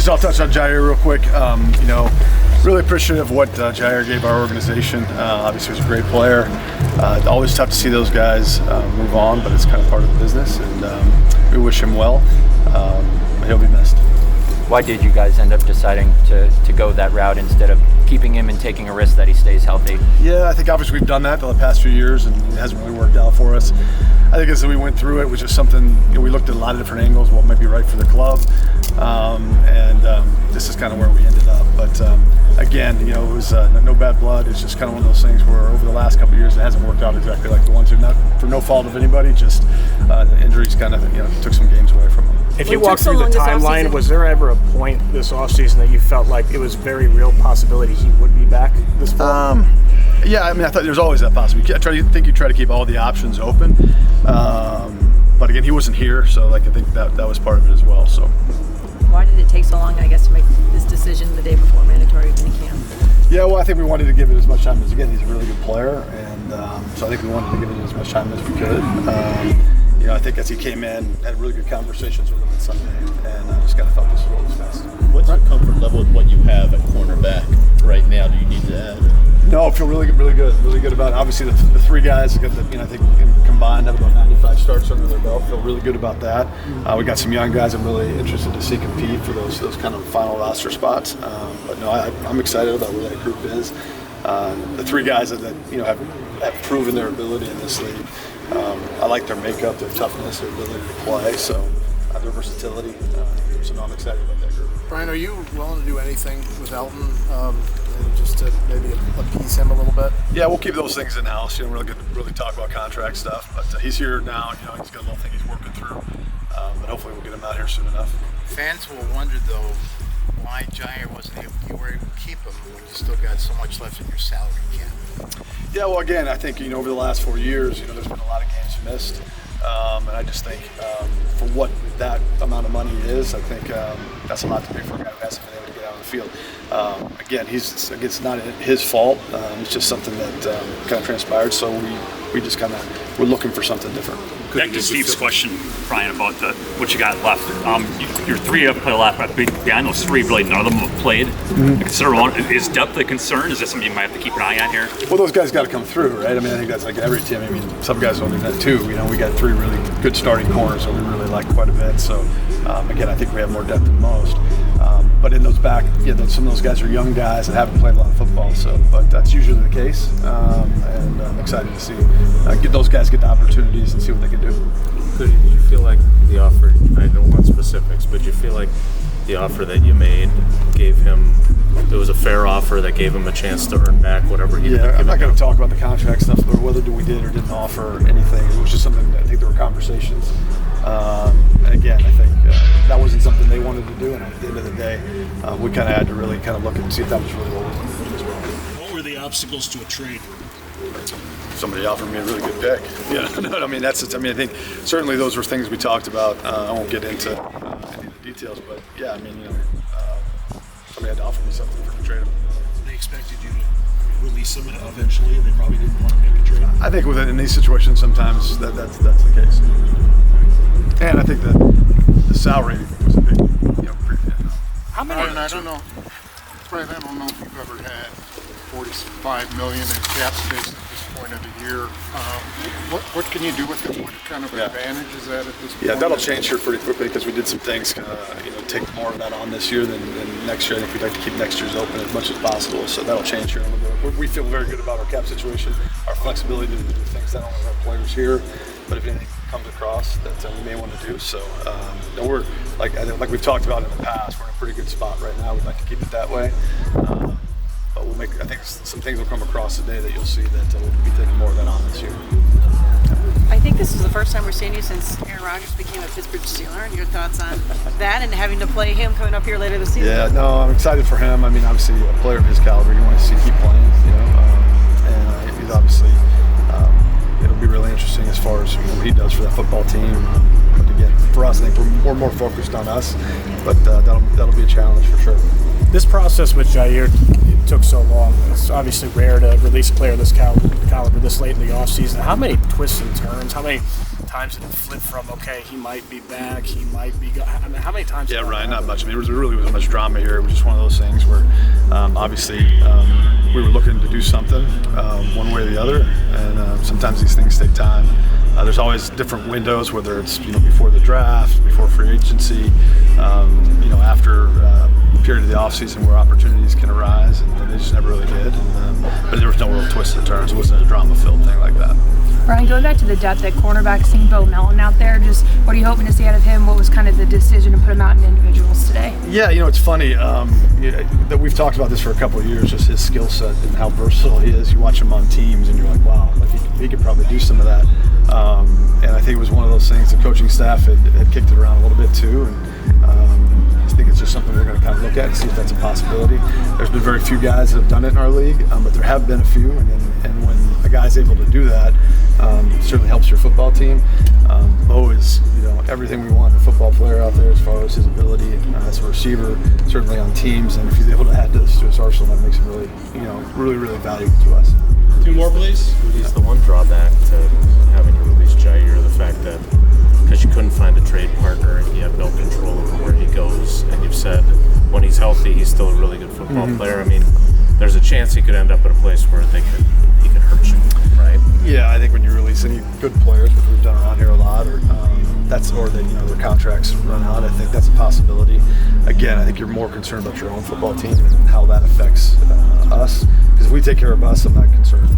Just I'll touch on Jaire real quick. Really appreciative of what Jaire gave our organization. Obviously, he was a great player. Always tough to see those guys move on, but it's kind of part of the business, and we wish him well. He'll be missed. Why did you guys end up deciding to go that route instead of keeping him and taking a risk that he stays healthy? Yeah, I think obviously we've done that the past few years, and it hasn't really worked out for us. I think as we went through it was just something, we looked at a lot of different angles, what might be right for the club, and this is kind of where we ended up. But again, it was no bad blood. It's just kind of one of those things where over the last couple of years it hasn't worked out exactly like the ones who, not for no fault of anybody, just the injuries kind of took some games away from them. If you walk through the timeline, was there ever a point this offseason that you felt like it was a very real possibility he would be back this fall? Yeah, I thought there was always that possibility. I think you try to keep all the options open. But again, he wasn't here, so I think that was part of it as well. So. Why did it take so long, I guess, to make this decision the day before mandatory minicamp? Yeah, well, I think we wanted to give it as much time as, again, he's a really good player, and so I think we wanted to give it as much time as we could. I think as he came in, had really good conversations with him on Sunday, and I just kind of thought this was what was best. What's your comfort level with what you have at cornerback right now? Do you need to add? No, I feel really good about it. Obviously, the three guys got I think combined have about 95 starts under their belt. Feel really good about that. We got some young guys I'm really interested to see compete for those kind of final roster spots. But no, I'm excited about where that group is. The three guys that have proven their ability in this league. I like their makeup, their toughness, their ability to play. So their versatility. So no, I'm excited about that group. Brian, are you willing to do anything with Elton? Just to maybe appease him a little bit? Yeah, we'll keep those things in-house. Really talk about contract stuff. But he's here now. He's got a little thing he's working through. But hopefully we'll get him out here soon enough. Fans will wonder, though, why Jaire you were able to keep him when you still got so much left in your salary cap. Yeah, well, again, I think, over the last 4 years, there's been a lot of games missed. And I just think for what that amount of money is, I think that's a lot to pay for a guy who hasn't been able to get out on the field. Again, it's not his fault. It's just something that kind of transpired. So we just we're looking for something different. Back to Steve's question, Brian, about what you got left. Your three have played a lot, but behind those three, really none of them have played. Mm-hmm. Is depth a concern? Is that something you might have to keep an eye on here? Well, those guys got to come through, right? I think that's like every team. Some guys don't do that too. We got three really good starting corners that we really like quite a bit. So, again, I think we have more depth than most. But in those back, some of those guys are young guys that haven't played a lot of football. So, but that's usually the case, and I'm excited to see get those guys get the opportunities and see what they can do. Did you feel like the offer? I don't want specifics, but you feel like the offer that you made gave him? It was a fair offer that gave him a chance to earn back whatever he. Yeah, I'm not going to talk about the contract stuff, but whether we did or didn't offer anything, it was just something. I think there were conversations. And again, I think that wasn't something they wanted to do, and at the end of the day, we kind of had to really kind of look and see if that was really what we wanted to do as well. What were the obstacles to a trade? Somebody offered me a really good pick. Yeah, I think certainly those were things we talked about. I won't get into any of the details, but yeah, somebody had to offer me something for the trade. They expected you to release them eventually, and they probably didn't want to make a trade. I think in these situations, sometimes that's the case. And I think that the salary was a big, How many? I don't know, Fred. I don't know if you've ever had $45 million in cap space at this point of the year. What can you do with it? What kind of advantage is that at this point? Yeah, that'll change here pretty quickly because we did some things, take more of that on this year than next year. I think we'd like to keep next year's open as much as possible, so that'll change here a little bit. We feel very good about our cap situation, our flexibility to do things not only with our players here, but if anything comes across that we may want to do. So we're like we've talked about in the past, we're in a pretty good spot right now. We'd like to keep it that way. But I think some things will come across today that you'll see that we'll be taking more of that on this year. I think this is the first time we're seeing you since Aaron Rodgers became a Pittsburgh Steeler. And your thoughts on that and having to play him coming up here later this season? Yeah, no, I'm excited for him. Obviously, a player of his caliber, you want to see keep playing, and he's obviously. It'll be really interesting as far as what he does for that football team. But again, for us, I think we're more focused on us, but that'll be a challenge for sure. This process with Jaire took so long. It's obviously rare to release a player of this caliber this late in the offseason. How many twists and turns, how many times did it flip from, okay, he might be back, he might be gone? I mean, how many times? Yeah, Ryan, not much. I mean, there really wasn't much drama here. It was just one of those things where obviously we were looking to do something one way or the other, and sometimes these things take time. There's always different windows, whether it's before the draft, before free agency, after a period of the offseason where opportunities can arise, and they just never really did. But there was no real twists and turns. It wasn't a drama-filled thing like that. Brian, going back to the depth at cornerback, seeing Bo Melton out there, just what are you hoping to see out of him? What was kind of the decision to put him out in individuals today? Yeah, it's funny that we've talked about this for a couple of years, just his skill set and how versatile he is. You watch him on teams and you're like, wow, like he could probably do some of that. And I think it was one of those things the coaching staff had kicked it around a little bit too. And I think it's just something we're going to kind of look at and see if that's a possibility. There's been very few guys that have done it in our league, but there have been a few. And when a guy's able to do that, it certainly helps your football team. Bo is, everything we want in a football player out there as far as his ability as a receiver, certainly on teams. And if he's able to add this to his arsenal, that makes him really, really valuable to us. 2 more, please. He's the one drawback to having you release Jaire, the fact that because you couldn't find a trade partner, you have no control over where he goes. And you've said when he's healthy, he's still a really good football player. I mean, there's a chance he could end up at a place where he could hurt you, right? Yeah, I think when you release any good players, which we've done around here a lot, or their contracts run out, I think that's a possibility. Again, I think you're more concerned about your own football team and how that affects us. Because if we take care of us, I'm not concerned